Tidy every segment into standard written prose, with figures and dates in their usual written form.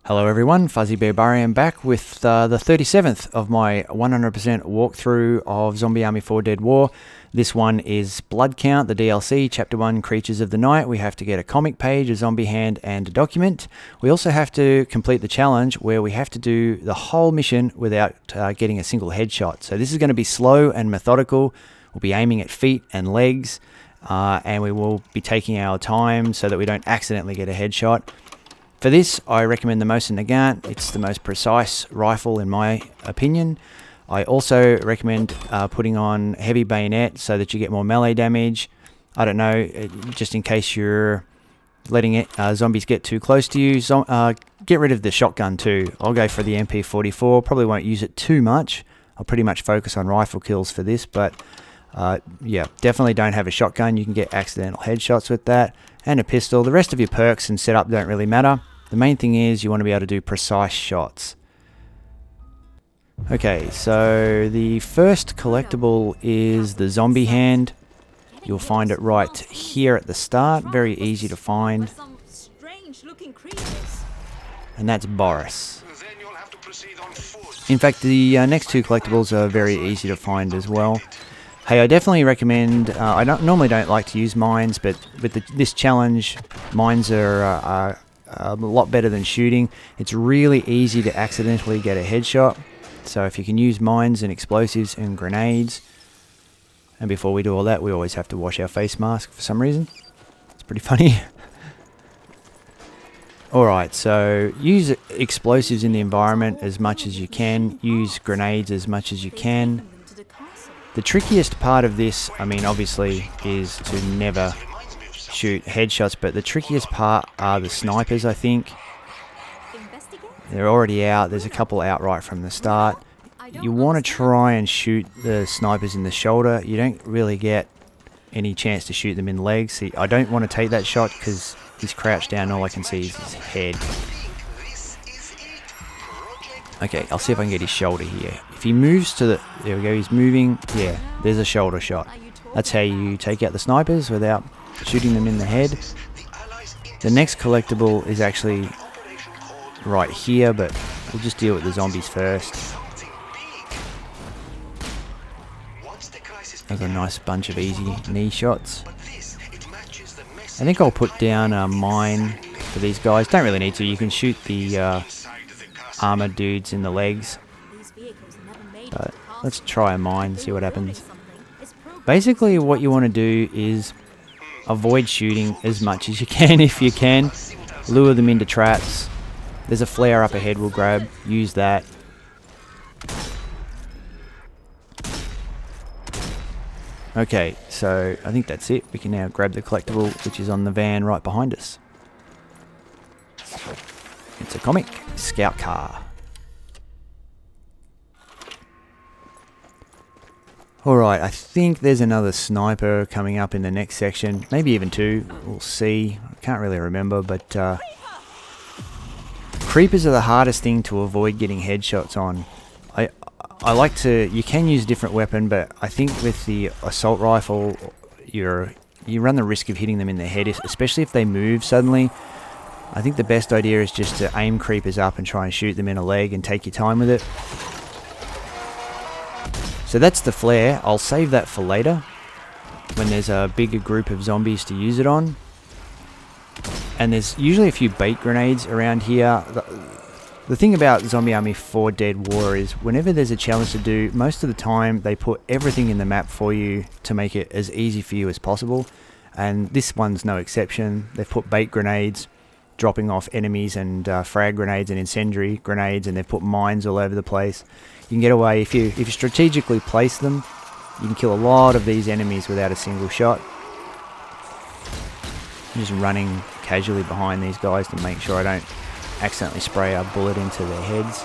Hello everyone, Fuzzy Bear Barian back with the 37th of my 100% walkthrough of Zombie Army 4 Dead War. This one is Blood Count, the DLC, Chapter 1, Creatures of the Night. We have to get a comic page, a zombie hand, and a document. We also have to complete the challenge where we have to do the whole mission without getting a single headshot. So this is going to be slow and methodical. We'll be aiming at feet and legs, and we will be taking our time so that we don't accidentally get a headshot. For this, I recommend the Mosin Nagant. It's the most precise rifle in my opinion. I also recommend putting on heavy bayonet so that you get more melee damage. I don't know, just in case you're letting zombies get too close to you. Get rid of the shotgun too. I'll go for the MP44. Probably won't use it too much. I'll pretty much focus on rifle kills for this, but yeah, definitely don't have a shotgun. You can get accidental headshots with that. And a pistol. The rest of your perks and setup don't really matter. The main thing is you want to be able to do precise shots. Okay, so the first collectible is the zombie hand. You'll find it right here at the start. Very easy to find. And that's Boris. In fact, the next two collectibles are very easy to find as well. Hey, I definitely recommend, I normally don't like to use mines, but with this challenge, mines are a lot better than shooting. It's really easy to accidentally get a headshot. So if you can use mines and explosives and grenades, and before we do all that, we always have to wash our face mask for some reason. It's pretty funny. Alright, so use explosives in the environment as much as you can. Use grenades as much as you can. The trickiest part of this, I mean, obviously, is to never shoot headshots, but the trickiest part are the snipers, I think. They're already out. There's a couple out right from the start. You want to try and shoot the snipers in the shoulder. You don't really get any chance to shoot them in the legs. See, I don't want to take that shot because he's crouched down and all I can see is his head. Okay, I'll see if I can get his shoulder here. If he moves to the... There we go, he's moving. Yeah, there's a shoulder shot. That's how you take out the snipers without shooting them in the head. The next collectible is actually right here, but we'll just deal with the zombies first. There's a nice bunch of easy knee shots. I think I'll put down a mine for these guys. Don't really need to. You can shoot the armored dudes in the legs. But let's try a mine, see what happens. Basically what you want to do is avoid shooting as much as you can if you can. Lure them into traps. There's a flare up ahead we'll grab. Use that. Okay, so I think that's it. We can now grab the collectible which is on the van right behind us. It's a comic scout car. Alright, I think there's another sniper coming up in the next section. Maybe even two. We'll see. I can't really remember, but creepers are the hardest thing to avoid getting headshots on. I like to... You can use a different weapon, but I think with the assault rifle, you run the risk of hitting them in the head, especially if they move suddenly. I think the best idea is just to aim creepers up and try and shoot them in a leg and take your time with it. So that's the flare. I'll save that for later when there's a bigger group of zombies to use it on. And there's usually a few bait grenades around here. The thing about Zombie Army 4 Dead War is whenever there's a challenge to do, most of the time they put everything in the map for you to make it as easy for you as possible. And this one's no exception. They've put bait grenades dropping off enemies and frag grenades and incendiary grenades, and they've put mines all over the place. You can get away, if you strategically place them, you can kill a lot of these enemies without a single shot. I'm just running casually behind these guys to make sure I don't accidentally spray a bullet into their heads.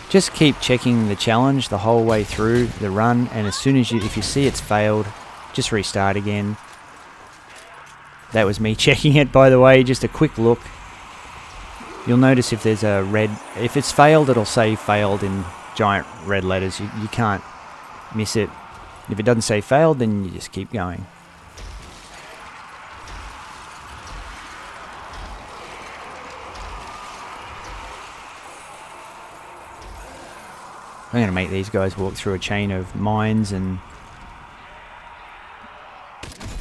Just keep checking the challenge the whole way through the run, and as soon as if you see it's failed, just restart again. That was me checking it, by the way, just a quick look. You'll notice if there's a red... If it's failed, it'll say failed in giant red letters. You can't miss it. If it doesn't say failed, then you just keep going. I'm going to make these guys walk through a chain of mines, and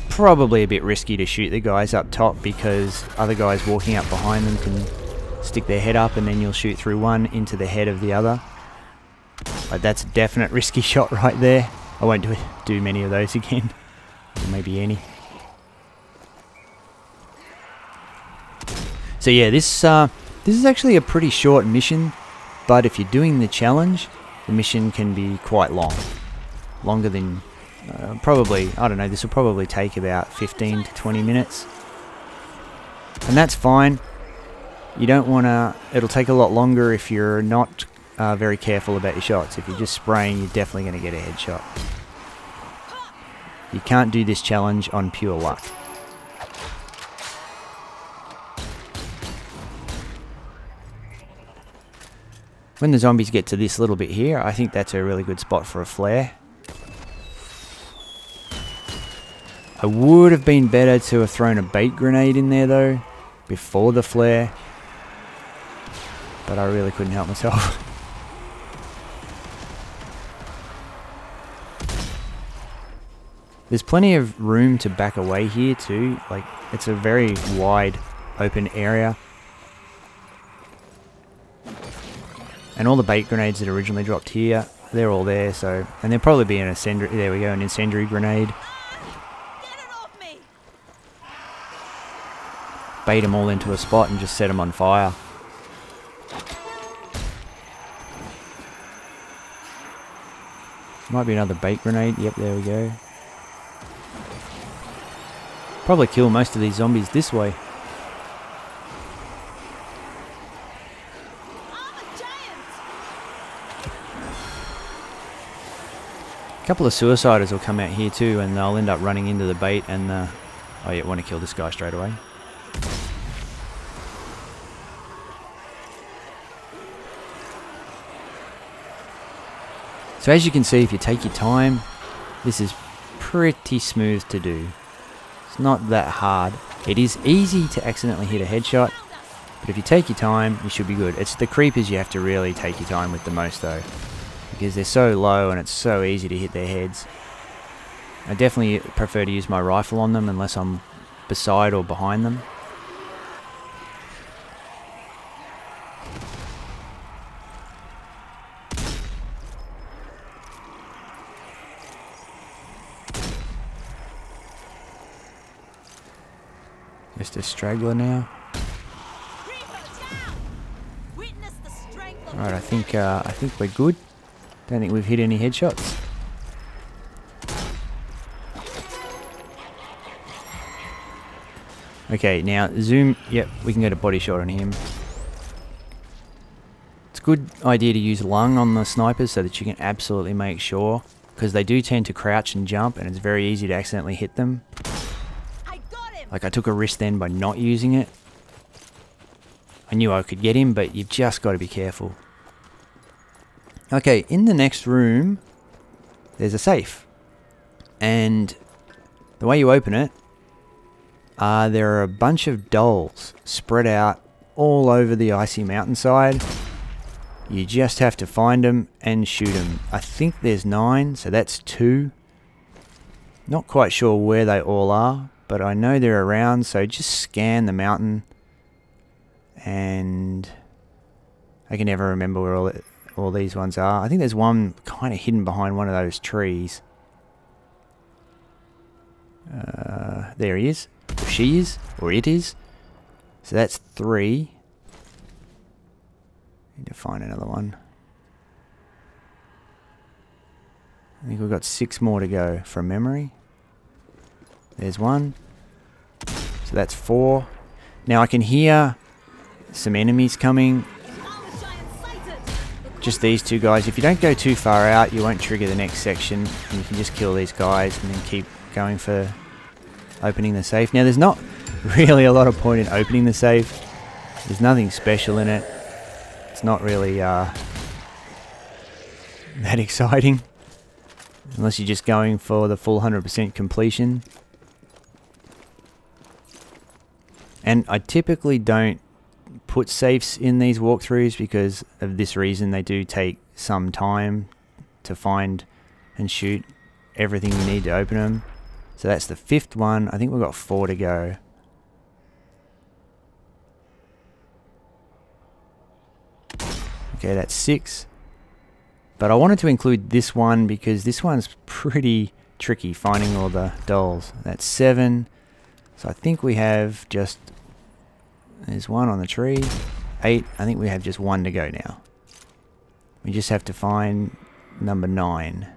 probably a bit risky to shoot the guys up top because other guys walking up behind them can stick their head up and then you'll shoot through one into the head of the other. Like, that's a definite risky shot right there. I won't do many of those again, or maybe any. So yeah, this is actually a pretty short mission, but if you're doing the challenge, the mission can be quite long. Longer than, probably, I don't know, this will probably take about 15 to 20 minutes. And that's fine. You don't want to, it'll take a lot longer if you're not very careful about your shots. If you're just spraying, you're definitely going to get a headshot. You can't do this challenge on pure luck. When the zombies get to this little bit here, I think that's a really good spot for a flare. I would have been better to have thrown a bait grenade in there though, before the flare. But I really couldn't help myself. There's plenty of room to back away here too. Like, it's a very wide open area. And all the bait grenades that originally dropped here, they're all there, so, and there'll probably be an incendiary, there we go, an incendiary grenade. Get it off me. Bait them all into a spot and just set them on fire. Might be another bait grenade, yep, there we go. Probably kill most of these zombies this way. A couple of suiciders will come out here too, and they'll end up running into the bait and oh yeah, want to kill this guy straight away. So as you can see, if you take your time, this is pretty smooth to do. It's not that hard. It is easy to accidentally hit a headshot, but if you take your time, you should be good. It's the creepers you have to really take your time with the most though, because they're so low and it's so easy to hit their heads. I definitely prefer to use my rifle on them unless I'm beside or behind them. Just a straggler now. Alright, I think we're good. Don't think we've hit any headshots. Okay, now zoom. Yep, we can get a body shot on him. It's a good idea to use lung on the snipers so that you can absolutely make sure, because they do tend to crouch and jump and it's very easy to accidentally hit them. Like, I took a risk then by not using it. I knew I could get him, but you've just got to be careful. Okay, in the next room, there's a safe. And the way you open it, there are a bunch of dolls spread out all over the icy mountainside. You just have to find them and shoot them. I think there's 9, so that's 2. Not quite sure where they all are, but I know they're around, so just scan the mountain. And I can never remember where all these ones are. I think there's one kind of hidden behind one of those trees. There he is. Or she is. Or it is. So that's 3. Need to find another one. I think we've got 6 more to go from memory. There's 1. So that's 4. Now I can hear some enemies coming. Just these 2 guys. If you don't go too far out, you won't trigger the next section. And you can just kill these guys and then keep going for opening the safe. Now there's not really a lot of point in opening the safe. There's nothing special in it. It's not really that exciting. Unless you're just going for the full 100% completion. And I typically don't put safes in these walkthroughs because of this reason. They do take some time to find and shoot everything you need to open them. So that's the 5th one. I think we've got 4 to go. Okay, that's 6. But I wanted to include this one because this one's pretty tricky, finding all the dolls. That's 7. So I think we have just... There's 1 on the tree. 8. I think we have just 1 to go now. We just have to find number 9.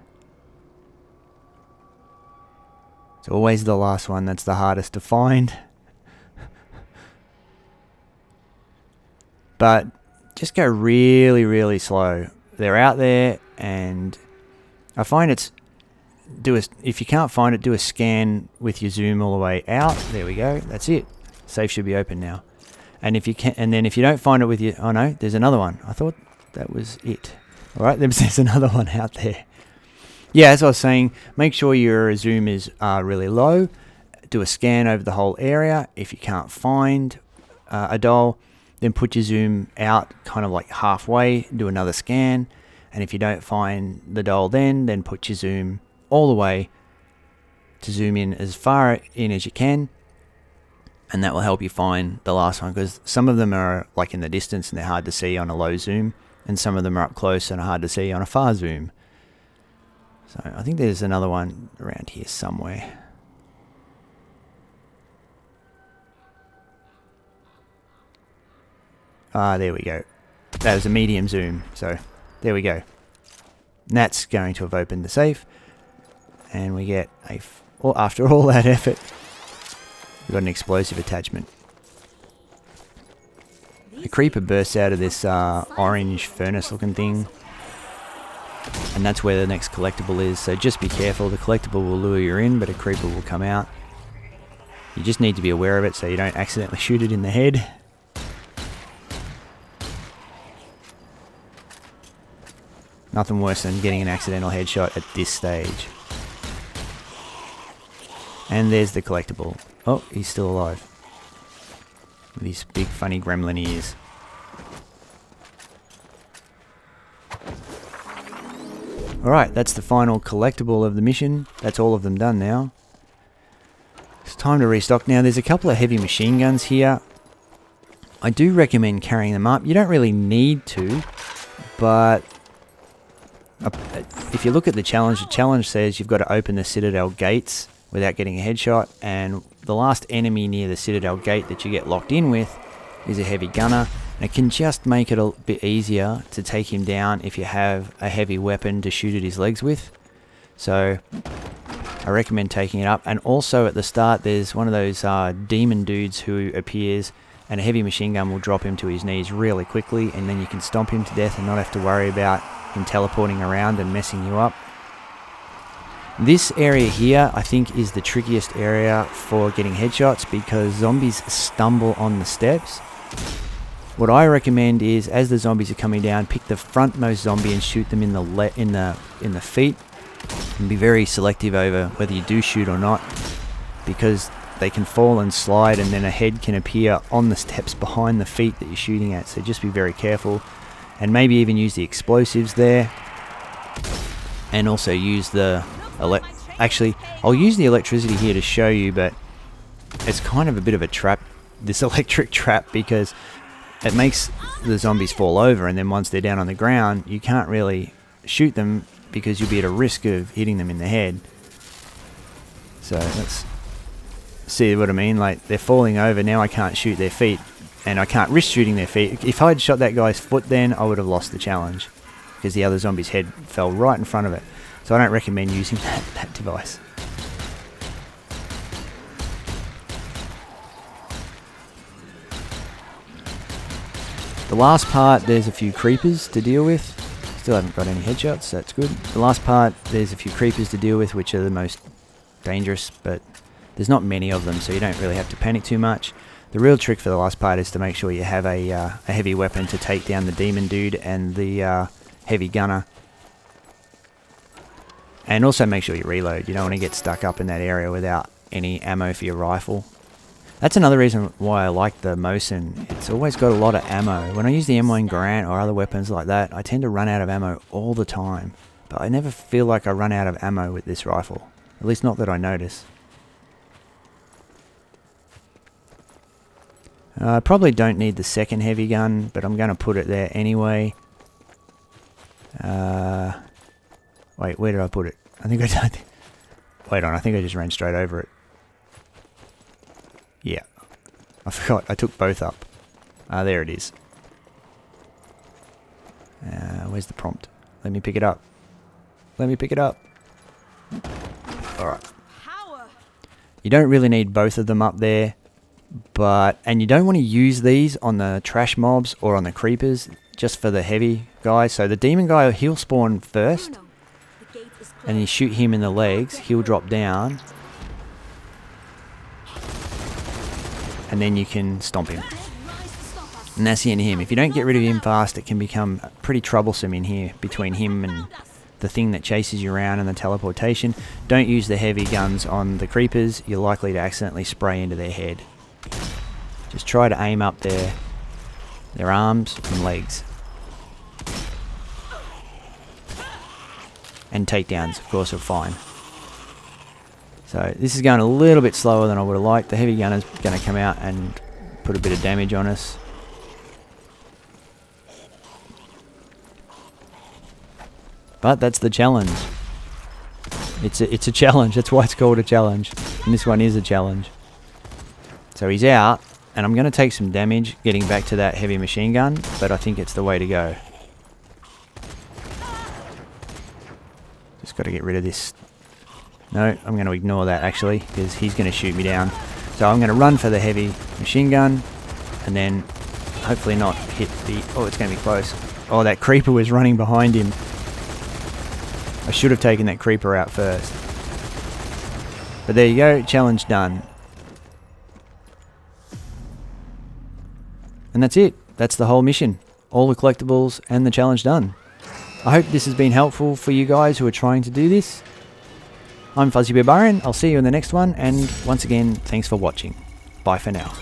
It's always the last one that's the hardest to find. But just go really, really slow. They're out there, and I find it's... if you can't find it, do a scan with your zoom all the way out. There we go. That's it. Safe should be open now. And if you can, and then if you don't find it with your... Oh no, there's another one. I thought that was it. Alright, there's another one out there. Yeah, as I was saying, make sure your zoom is really low. Do a scan over the whole area. If you can't find a doll, then put your zoom out kind of like halfway, do another scan. And if you don't find the doll then put your zoom all the way to zoom in as far in as you can. And that will help you find the last one, because some of them are like in the distance and they're hard to see on a low zoom, and some of them are up close and are hard to see on a far zoom. So I think there's another one around here somewhere. There we go. That was a medium zoom, so there we go. And that's going to have opened the safe, and we get after all that effort, we've got an explosive attachment. A creeper bursts out of this orange furnace looking thing, and that's where the next collectible is, so just be careful. The collectible will lure you in, but a creeper will come out. You just need to be aware of it so you don't accidentally shoot it in the head. Nothing worse than getting an accidental headshot at this stage. And there's the collectible. Oh, he's still alive. With his big funny gremlin ears. Alright, that's the final collectible of the mission. That's all of them done now. It's time to restock. Now there's a couple of heavy machine guns here. I do recommend carrying them up. You don't really need to, but if you look at the challenge says you've got to open the Citadel gates without getting a headshot, and the last enemy near the Citadel gate that you get locked in with is a heavy gunner, and it can just make it a bit easier to take him down if you have a heavy weapon to shoot at his legs with. So I recommend taking it up. And also at the start there's one of those demon dudes who appears, and a heavy machine gun will drop him to his knees really quickly, and then you can stomp him to death and not have to worry about him teleporting around and messing you up. This area here I think is the trickiest area for getting headshots, because zombies stumble on the steps. What I recommend is, as the zombies are coming down, pick the frontmost zombie and shoot them in the feet, and be very selective over whether you do shoot or not, because they can fall and slide, and then a head can appear on the steps behind the feet that you're shooting at. So just be very careful, and maybe even use the explosives there, and also use the actually I'll use the electricity here to show you, but it's kind of a bit of a trap, this electric trap, because it makes the zombies fall over, and then once they're down on the ground you can't really shoot them because you'll be at a risk of hitting them in the head. So let's see what I mean. Like, they're falling over now, I can't shoot their feet, and I can't risk shooting their feet. If I'd shot that guy's foot then, I would have lost the challenge, because the other zombie's head fell right in front of it. So I don't recommend using that device. The last part, there's a few creepers to deal with. Still haven't got any headshots, so that's good. The last part, there's a few creepers to deal with, which are the most dangerous, but there's not many of them, so you don't really have to panic too much. The real trick for the last part is to make sure you have a heavy weapon to take down the demon dude and the heavy gunner. And also make sure you reload. You don't want to get stuck up in that area without any ammo for your rifle. That's another reason why I like the Mosin. It's always got a lot of ammo. When I use the M1 Garand or other weapons like that, I tend to run out of ammo all the time. But I never feel like I run out of ammo with this rifle. At least not that I notice. I probably don't need the second heavy gun, but I'm going to put it there anyway. Wait, where did I put it? I think I did. Wait on, I think I just ran straight over it. Yeah. I forgot, I took both up. There it is. Where's the prompt? Let me pick it up. Let me pick it up. Alright. You don't really need both of them up there. And you don't want to use these on the trash mobs or on the creepers, just for the heavy guys. So the demon guy, he'll spawn first. And you shoot him in the legs, he'll drop down. And then you can stomp him. And that's the end of him. If you don't get rid of him fast, it can become pretty troublesome in here between him and the thing that chases you around and the teleportation. Don't use the heavy guns on the creepers. You're likely to accidentally spray into their head. Just try to aim up their arms and legs. And takedowns, of course, are fine. So this is going a little bit slower than I would have liked. The heavy gun is going to come out and put a bit of damage on us. But that's the challenge. It's a challenge. That's why it's called a challenge. And this one is a challenge. So he's out, and I'm going to take some damage getting back to that heavy machine gun, but I think it's the way to go. Just got to get rid of this. No, I'm going to ignore that actually, because he's going to shoot me down. So I'm going to run for the heavy machine gun, and then hopefully not hit the... Oh, it's going to be close. Oh, that creeper was running behind him. I should have taken that creeper out first. But there you go, challenge done. And that's it. That's the whole mission. All the collectibles and the challenge done. I hope this has been helpful for you guys who are trying to do this. I'm Fuzzy Barbarian. I'll see you in the next one, and once again, thanks for watching. Bye for now.